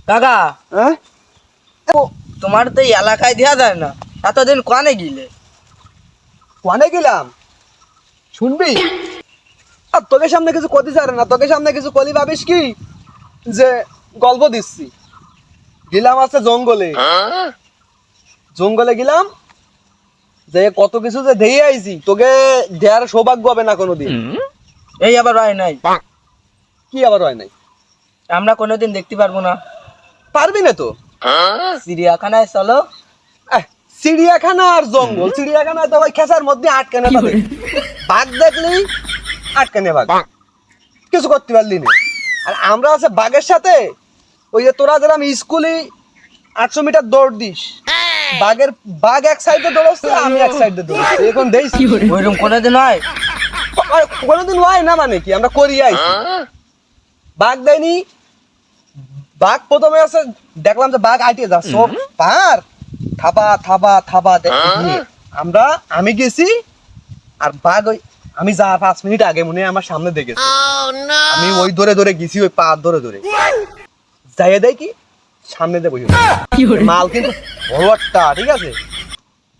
কাকা হ্যাঁ তোমার তো এই এলাকায় দেওয়া যায় না, এতদিন কানে গিলে? কোয়ানে গেলাম শুনবি? আর তোকে সামনে কিছু করতে চাই না, তোকে সামনে কিছু কলি ভাবিস কি যে গল্প দিচ্ছি। গেলাম আছে জঙ্গলে, জঙ্গলে গেলাম যে কত কিছু যে দেখে আইছি, তোকে দেয়ার সৌভাগ্য হবে না কোনোদিন। এই আবার হয় নাই? কি আবার হয় নাই? আমরা কোনোদিন দেখতে পারবো না। পারবি না তো। চিড়িয়াখানায় চলো। চিড়িয়াখানা আর জঙ্গল, চিড়িয়াখানায় তো ওই খেসার মধ্যে আটকানে পাবে, বাঘ দেখলি আটকানে বাঘ, কিছু করতে পারলি না। আর আমরা আছে বাঘের সাথে, ওই যে তোরা যেরকম স্কুলে 800 মিটার দৌড় দিস, বাঘ এক সাইডে দৌড়চ্ছে, আমি এক সাইডে দৌড়ছি, এখন দেখছি ওইরকম কোনোদিন হয়? কোনোদিন হয় না মানে কি, আমরা করি আইছি। বাঘ দেয়নি, বাঘ প্রথমে আছে দেখলাম যে বাঘ আইটিয়ে যাচ্ছে, ও পার থাবা থাবা থাবা আমি গেছি, আর বাঘ ওই আমি যা 5 মিনিট আগে মনে হয় আমার সামনে দেখেছি, আমি ওই ধরে ধরে গেছি, ওই পা ধরে ধরে যাইয়ে দেয় কি সামনে দিয়ে বসে মাল কিন্তু বড় একটা, ঠিক আছে।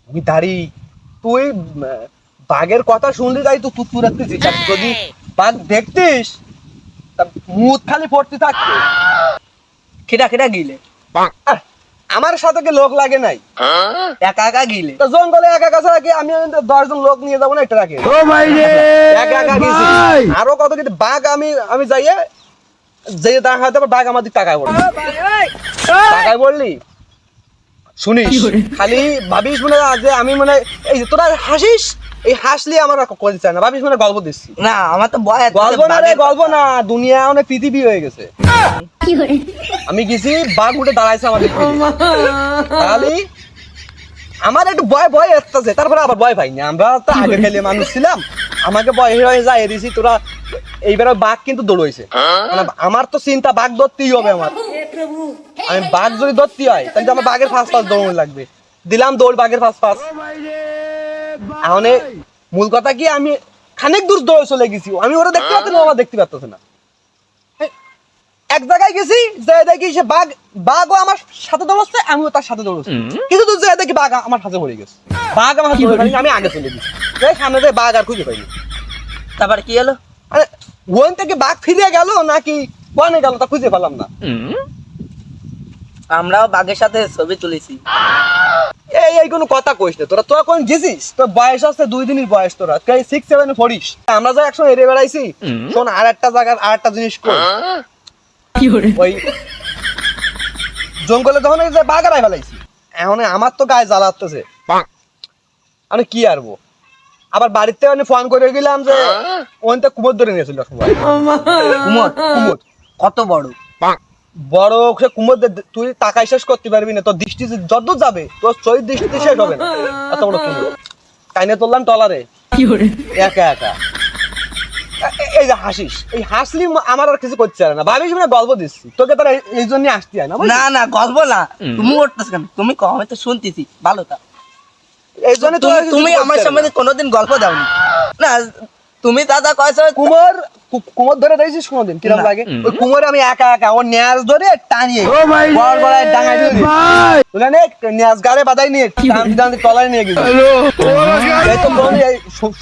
আমি দাঁড়ি, তুই বাঘের কথা শুনলি তাই তো তুই রাখতেছিস, যদি বাঘ দেখতিস মুখ খালি পড়তে থাকতো। খেটা খেটা গিলে? আমার সাথে কি লোক লাগে নাই, একা একা গিলে? তো জঙ্গলে একা একা ছাড়া কি আমি 10 জন লোক নিয়ে যাবো না এটা রাখে? একা একা গেছি। আরো কত কিছু বাঘ আমি যাইয়ে যে দেখাতে বাঘ আমার দিকে তাকায় পড়লি, তাকায় পড়লি শুনিস, খালি ভাবিস মনে যে আমি মানে এই যে তোরা হাসিস, এই হাসলি আমার করতে চায় না, ভাবিস মানে গল্প দিচ্ছি না। আমার তো ভয়। গল্প না রে, গল্প না, দুনিয়া অনেক পৃথিবী হয়ে গেছে। আমি গেছি, বাঘ উঠে দাঁড়াইছে আমাদের, খালি আমার একটু ভয় ভয় আসতেছে, তারপরে আবার ভয় পাইনি, আমরা তো আগে খেলে মানুষ ছিলাম, আমাকে ভয় হয়ে যায় দিছি। তোরা এইবার বাঘ কিন্তু দৌড়াইছে, মানে আমার তো চিন্তা বাঘ ধরতেই হবে আমার, আমি বাঘ যদি ধরতে হয় তাহলে আমার বাঘের ফাঁস দৌড় লাগবে, দিলাম দৌড় বাঘের ফাঁস। এখন মূল কথা কি, আমি খানিক দূর দৌড়ে চলে গেছি, আমি ওরা দেখতে পাচ্ছি না, আমার দেখতে পাচ্ছি না। এক জায়গায় গেছি, যে দেখি সে বাঘও আমার সাথে দৌড়চ্ছে, আমিও তার সাথে দৌড়ছি, কিন্তু তুই যে দেখি বাঘ আমার সাথে পড়ে গেছে, বাঘ আমার হাতে ধরে আমি আগে চলে গেছি, সামনে দিয়ে বাঘ আর খুঁজে পাইনি। তারপর কি হলো? আরে ওখান থেকে বাঘ ফিরে গেল নাকি বনে গেল তা খুঁজে পেলাম না। আমরাও বাঘের সাথে ছবি তুলেছি। এই কোনো কথা কইস না, তোরা কোন গেছিস? তোর বয়স আছে 2 দিনের বয়স, তোরা 6-7 পড়িস। আমরা যা একসময় হেরে বেড়াইছি, শোন আর একটা জায়গার আর একটা জিনিস কই, ওই জঙ্গলে যখন বাঘ আড়াই ফেলাইছি, এখন আমার তো গায়ে জ্বালাতেছে, আমি কি আরবো। আবার বাড়িতে ফোন করে গেলাম যে ওখানটা কুমোর ধরে নিয়েছিল সবাই। কুমোর? কুমোর কত বড়? বড় সে কুমোর, তুই টাকাই শেষ করতে পারবি না, তোর দৃষ্টি যত যাবে তোর চোখ দৃষ্টি শেষ হবে না, এত বড় কুমোর। কাইনে তুললাম টলারে একা একা। এই যে হাসিস, এই হাসলি আমার আর কিছু করতে চায় না, ভাবিস মানে গল্প দিচ্ছি তোকে, তারা এই জন্য আসতে হয় না। না না গল্প না, তুমি করতেছ কেন? তুমি কম তো শুনতেছি ভালো, তা এই জন্য তুমি আমার সামনে কোনোদিন গল্প দাওনি না। তুমি দাদা কয়ছ কুমোর ধরে দিয়েছিস কোনোদিন? কিরকম লাগে ওই কুমোরে আমি একা একা ওর ন্যাজ ধরে টানিয়ে বড় বড় ডাঙায় দিয়ে তুলে নে, ন্যাজ গাড়ে বাদাই নিয়ে টানতে টলায় নিয়ে গেছি। এই তো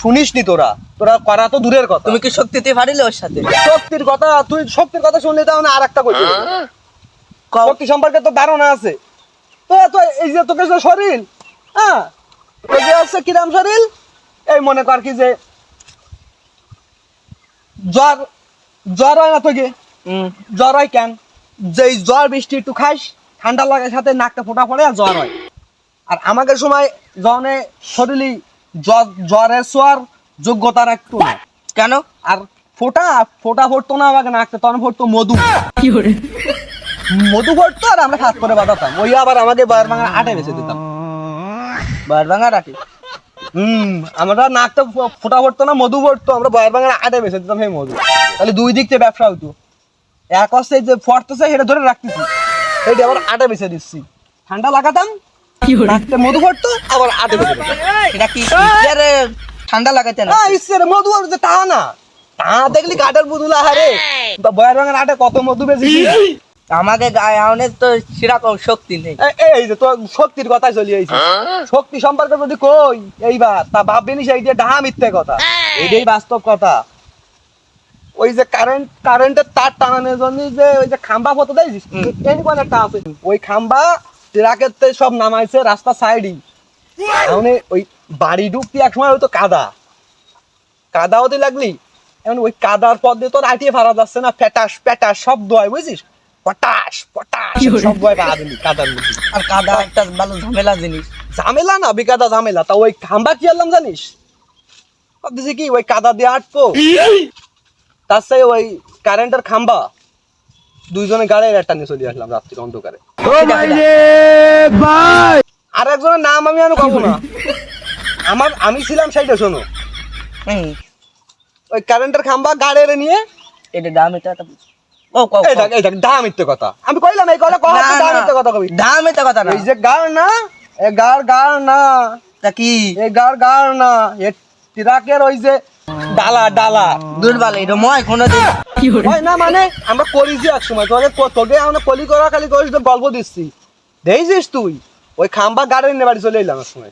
শুনিস নি তোরা করা তো দূরের কথা। তুমি কি শক্তিতে পারিলে ওর সাথে? শক্তির কথা, তুই শক্তির কথা শুনলে তাও না আর একটা কই, শক্তি সম্পর্কে তো ধারণা আছে তো এই যে তোকে যে শরীর, হ্যাঁ তোর যে আছে কিরাম শরীর, এই মনে কর কি যে জ্বর হয় না তোকে? জ্বর হয় কেন? যে জ্বর বৃষ্টি একটু খাস, ঠান্ডা লাগার সাথে নাকটা ফোটা পড়ে আর জ্বর হয়। আর আমাদের সময় যখন শরীরে জ্বরের ছোঁয়ার যোগ্যতার একটু না কেন? আর ফোটা পড়তো না আমাকে নাকটা, তখন পড়তো মধু পড়তো, আর আমরা হাত করে বাঁধাতাম, ওই আবার আমাকে বয়ের ভাঙা আটে বেঁচে দিতাম। বয়ের ভাঙা রাখি? আমরা নাকটা ফোটা পড়তো না, মধু পড়তো, আমরা বয়ের ভাঙা আটে বেঁচে দিতাম সেই মধু। তাহলে 2 দিক থেকে ব্যবসা হইতো, এক হচ্ছে যে ফটতেছে সেটা ধরে রাখতেছি, সেইটা আবার আটে বেঁচে দিচ্ছি, ঠান্ডা লাগাতাম, নাকটা মধু পড়তো আবার আটে বেঁচে দিতাম। এটা কি ঠান্ডা লাগাইতে না? ইসের মধু যে তা না, তা দেখলি কাঠের বুদুলা হারে, বয়ের ভাঙার আটে কত মধু বেঁচেছি। আমাকে গায়ে আউনের তো সেরকম শক্তি নেই। এই যে তোর শক্তির কথাই চলি আইছি, শক্তি সম্পর্কে যদি কই এইবার তা ভাববি নি সেই দিয়ে ডাহা মিথ্যে কথা, এইটাই বাস্তব কথা। ওই যে কারেন্টের তার টানানোর জন্য যে ওই যে খাম্বা পথে দেখিস কোন একটা আছে, ওই খাম্বা ট্রাকের তে সব নামাইছে রাস্তা সাইডই। এখন ওই বাড়ি ঢুকতে এক সময় হয়তো কাদা হতে লাগলি, এখন ওই কাদার পথ দিয়ে তোর আটিয়ে ফারা যাচ্ছে না, ফ্যাটাস প্যাটাস শব্দ হয় বুঝছিস, পটাশ পটাশ শব্দ হয় পা দিলি কাদার মধ্যে। আর কাদা একটা ভালো ঝামেলা জিনিস। ঝামেলা না বিকাদা ঝামেলা, তা ওই খাম্বা কি আনলাম জানিস, ভাবতেছি কি ওই কাদা দিয়ে আটকো, তার সাথে ওই কারেন্টের খাম্বা দুইজনে গাড়ি একটা নিয়ে চলে আসলাম রাত্রির অন্ধকারে। আর একজনের নাম আমি আর কব না, আমি ছিলাম সেইটা শোনো, হুম, ওই কারেন্টের খাম্বা গাড়ি নিয়ে এটা দাম এটা ও কও এই দেখ ডা মিথ্যে কথা, আমি কইলাম এই কথা কও, ডা মিথ্যে কথা কবি, দাম এটা কথা না। এই যে গাড় না, এ গাড় না, তা কি এই গাড় না, এ ট্রাকের ওই যে ডালা দুর্বল এটা মই কোনদিন হয় না, মানে আমরা করিছি এক সময় তোকে আমরা কলি করা খালি করিস তো গল্প দিচ্ছি, দেখছিস তুই ওই খাম্বা গাড়ি নিয়ে বাড়ি চলে এলাম এক সময়।